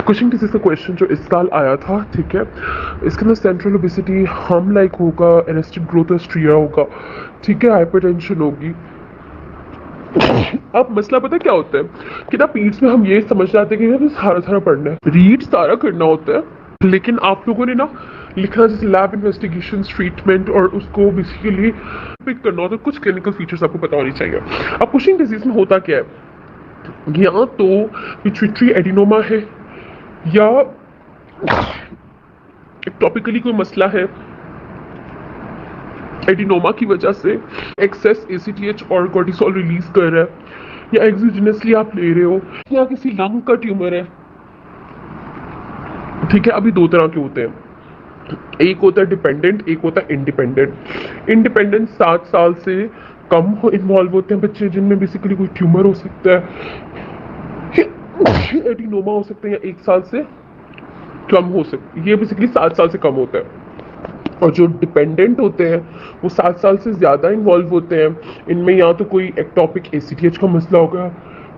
Cushing disease का question जो इस साल आया था, ठीक है, इसके अंदर सेंट्रल ओबेसिटी हम लाइक होगा, अरेस्टेड ग्रोथ स्ट्रिया होगा, ठीक है, हाइपरटेंशन होगी। अब मसला पता क्या होता है कि ना पीड्स में हम ये समझ जाते हैं कि हमें सारा सारा पढ़ना है, रीड सारा करना होता है, लेकिन आप लोगों ने ना लिखना जैसे लैब इन्वेस्टिगेशन, ट्रीटमेंट और उसको बेसिकली पिक करना होता है। कुछ क्लिनिकल फीचर्स आपको पता होनी चाहिए। अब कुशिंग डिजीज में होता क्या है, या तो पिट्यूटरी एडिनोमा है, या टॉपिकली कोई मसला है, एडिनोमा की वजह से एक्सेस एसीटीएच और कोर्टिसोल रिलीज कर रहा है, या एक्सोजेनसली आप ले रहे हो, या किसी लंग का ट्यूमर है। ठीक है, अभी दो तरह के होते हैं, एक होता है डिपेंडेंट, एक होता है इंडिपेंडेंट। इंडिपेंडेंट 7 साल से कम इन्वॉल्व होते हैं बच्चे जिनमें बेसिकली कोई ट्यूमर हो सकता है, एडिनोमा हो सकता है, या 1 साल से कम हो सकती है, ये बेसिकली 7 साल से कम होता है। और जो डिपेंडेंट होते हैं वो 7 साल से ज्यादा इन्वॉल्व होते हैं। इनमें या तो कोई एक्टोपिक एसीटीएच का मसला होगा,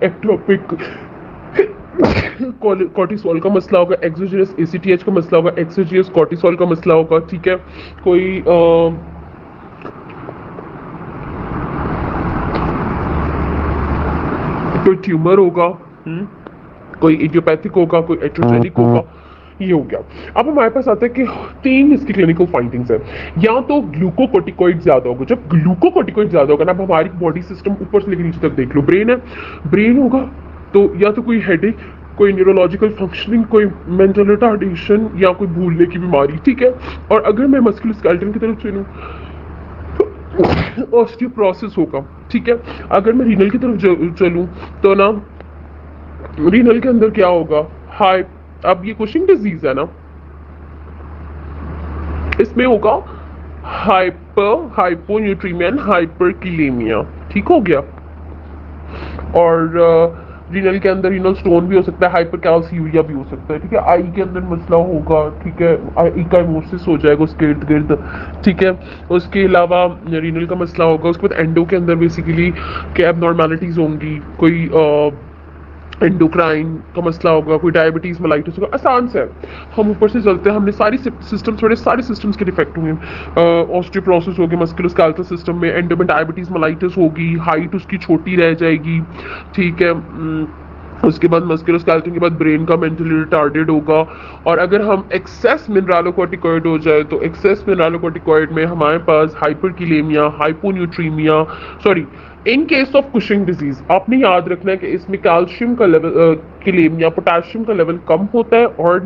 एक्टोपिक कॉर्टिसोल का मसला होगा, एक्सोजिनस एसीटीएच का मसला होगा, एक्सोजिनस कॉर्टिसोल का मसला होगा, ठीक है, कोई ट्यूमर होगा, कोई इडियोपैथिक होगा, कोई एट्रोजेनिक होगा, ये हो गया। अब हमारे पास आता है कि 3 इसकी क्लिनिकल फाइंडिंग्स है। या तो ग्लूकोकोर्टिकोइड ज्यादा होगा, जब ग्लूकोकोर्टिकोइड ज्यादा होगा ना, अब हमारी बॉडी सिस्टम ऊपर से लेकर नीचे तक देख लो, ब्रेन है, ब्रेन होगा तो या तो कोई हेडेक, कोई न्यूरोलॉजिकल फंक्शनिंग, कोई मेंटल रिटार्डेशन, या कोई भूलने की बीमारी, ठीक है। और अगर मैं मस्कुलोस्केलेटल की तरफ चलूं तो ऑस्टियोपोरोसिस होगा, ठीक है। अगर मैं रीनल की तरफ चलूं तो ना रीनल के अंदर क्या होगा, हाई, अब ये कुशिंग डिजीज है ना, इसमें होगा हाइपोन्यूट्रीमिया, हाइपरकिलेमिया, ठीक हो गया। और रीनल के अंदर रीनल स्टोन भी हो सकता है, हाइपरकैल्सियूरिया भी हो सकता है, ठीक है। आई के अंदर मसला होगा, ठीक है, आई का इमोसिस हो जाएगा उसके इर्द गिर्द, ठीक है। उसके अलावा रीनल का मसला होगा, उसके बाद एंडो के अंदर बेसिकली क्या एबनॉर्मेलिटीज होंगी, कोई एंडोक्राइन का मसला होगा, कोई डायबिटीज मेलाइटिस होगा। आसान से हम ऊपर से चलते हैं, हमने सारी सिस्टम, थोड़े सारे सिस्टम्स के डिफेक्ट होंगे। ऑस्टियोपोरोसिस होगी मस्कुलोस्केलेटल सिस्टम में, एंडो में डायबिटीज मेलाइटिस होगी, हाइट उसकी छोटी रह जाएगी, ठीक है। उसके बाद मस्कुलोस्केलेटल के बाद ब्रेन का मेंटली रिटार्डेड होगा। और अगर हम एक्सेस मिनरलोकॉर्टिकॉइड हो जाए तो एक्सेस मिनरलोकॉर्टिकॉइड में हमारे पास hyperkalemia, hyponatremia, sorry, in case of Cushing disease आपने याद रखना है कि इसमें कैल्शियम का लेवल, किलेमिया, पोटेशियम का लेवल कम होता है और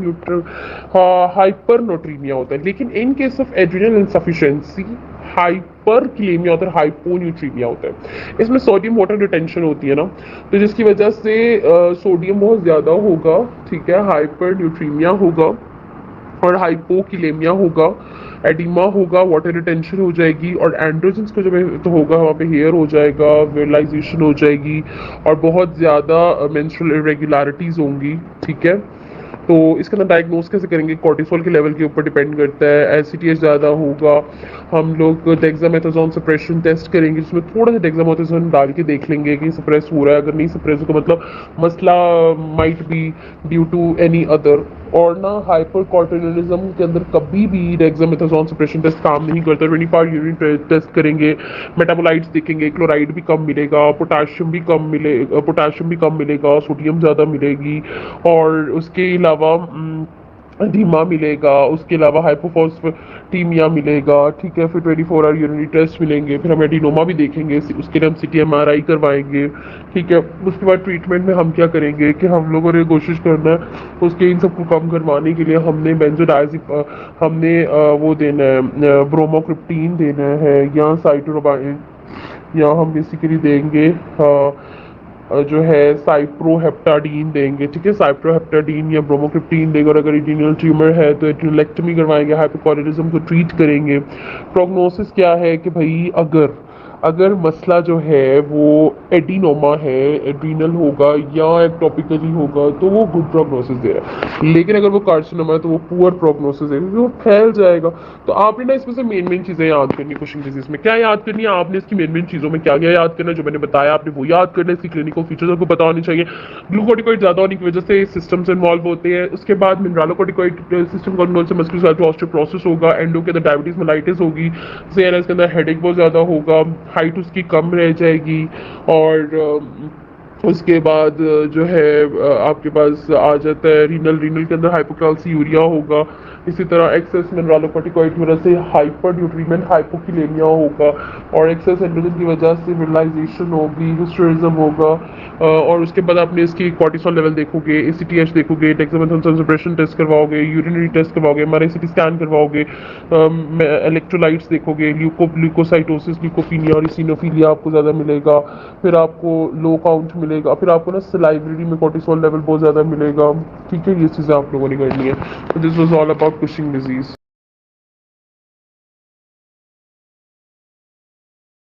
हाइपरनोट्रीमिया होता है। लेकिन in case of adrenal insufficiency hyperkalemia होता है, हाइपोन्यूट्रीमिया होता है। इसमें सोडियम वाटर रिटेंशन होती है ना, तो जिसकी वजह से सोडियम बहुत ज्यादा होगा, ठीक है, हाइपर न्यूट्रीमिया होगा और हाइपोकिलेमिया होगा, एडिमा होगा, वाटर रिटेंशन हो जाएगी, और एंड्रोजन्स का जब तो होगा वहाँ पे हेयर हो जाएगा, विरलाइजेशन हो जाएगी, और बहुत ज़्यादा मेंस्ट्रुअल इरेगुलरिटीज होंगी, ठीक है। तो इसका ना डायग्नोस कैसे करेंगे, कॉर्टिसोल के लेवल के ऊपर डिपेंड करता है। एसीटीएच ज़्यादा होगा, हम लोग डेक्सामेथासोन सप्रेशन टेस्ट करेंगे, जिसमें थोड़ा सा डेक्सामेथासोन डाल के देख लेंगे कि सप्रेस हो रहा है। अगर नहीं सप्रेस हो तो मतलब मसला might be due to any other. और ना हाइपरकॉर्टिसोलिज्म के अंदर कभी भी डेक्सामेथासोन सप्रेशन टेस्ट काम नहीं करता। 24 यूरिन टेस्ट करेंगे, मेटाबोलाइट्स देखेंगे, क्लोराइड भी कम मिलेगा, पोटाशियम भी कम मिलेगा, सोडियम ज़्यादा मिलेगी, और उसके अलावा एडिमा मिलेगा, उसके अलावा हाइपोफॉस्फेटीमिया मिलेगा, ठीक है। फिर 24 आवर यूरिनरी टेस्ट मिलेंगे, फिर हम एडिनोमा भी देखेंगे, उसके लिए हम CT MRI करवाएंगे, ठीक है। उसके बाद ट्रीटमेंट में हम क्या करेंगे कि हम लोगों ने कोशिश करना है उसके इन सबको कम करवाने के लिए हमने हमने वो देना है, ब्रोमोक्रिप्टीन देना है, या साइटोरोबाइन, या हम बेसिकली देंगे जो है साइप्रोहेप्टाडीन देंगे, ठीक है। साइप्रोहेप्टाडीन या ब्रोमोक्रिप्टीन देंगे। और अगर एड्रिनल ट्यूमर है तो एड्रिनलेक्टमी करवाएंगे, हाइपोकॉर्टिसोलिज्म को ट्रीट करेंगे। प्रोग्नोसिस क्या है कि भाई अगर अगर मसला जो है वो एडिनोमा है, एड्रीनल होगा या एक्टोपिकली होगा तो वो गुड प्रोग्नोसिस दे रहा है, लेकिन अगर वो कार्सिनोमा है तो वो पुअर प्रोग्नोसिस है क्योंकि वो फैल जाएगा। तो आपने ना इसमें से मेन चीजें याद करनी कुशिंग डिजीज में। क्या याद करनी है आपने इसकी मेन चीजों में, क्या क्या याद करना है, जो मैंने बताया आपने वो याद करना है। इसकी क्लिनिकल फीचर्स आपको पता होनी चाहिए। ग्लूकोटिकॉइड ज्यादा होने की वजह से सिस्टम्स इन्वॉल्व होते हैं। उसके बाद मिनरलोकोटिकॉइड सिस्टम कंट्रोल से मस्कुलर ऑस्टियोपोरोसिस होगा, एंडो के अंदर डायबिटीज मेलाइटिस होगी, सीएनएस के अंदर हेडेक बहुत ज्यादा होगा, हाइट उसकी कम रह जाएगी, और उसके बाद जो है आपके पास आ जाता है रीनल, रीनल के अंदर हाइपोकैल्सियूरिया होगा। इसी तरह एक्सेस मिनरलोकोटिकॉइड की वजह से हाइपर न्यूट्रीमेंट हाइपोकिलेमिया होगा, और एक्सेस एंड्रोजन की वजह से विरलाइजेशन होगी, हिस्टेरिज्म होगा। और उसके बाद आपने इसकी कॉर्टिसोल लेवल देखोगे, एसीटीएच देखोगे, डेक्सामेथासोन सप्रेशन टेस्ट करवाओगे, यूरिनरी टेस्ट करवाओगे, एमआरआई सीटी स्कैन करवाओगे, इलेक्ट्रोलाइट्स देखोगे, ल्यूकोसाइटोसिस, ल्यूकोपीनिया और इसिनोफिलिया आपको ज़्यादा मिलेगा। फिर आपको लो काउंट मिलेगा, फिर आपको ना सलाइवरी में कॉर्टिसोल लेवल बहुत ज़्यादा मिलेगा। ठीक है, ये चीज़ें आप लोगों ने करनी है। This was all about Cushing disease.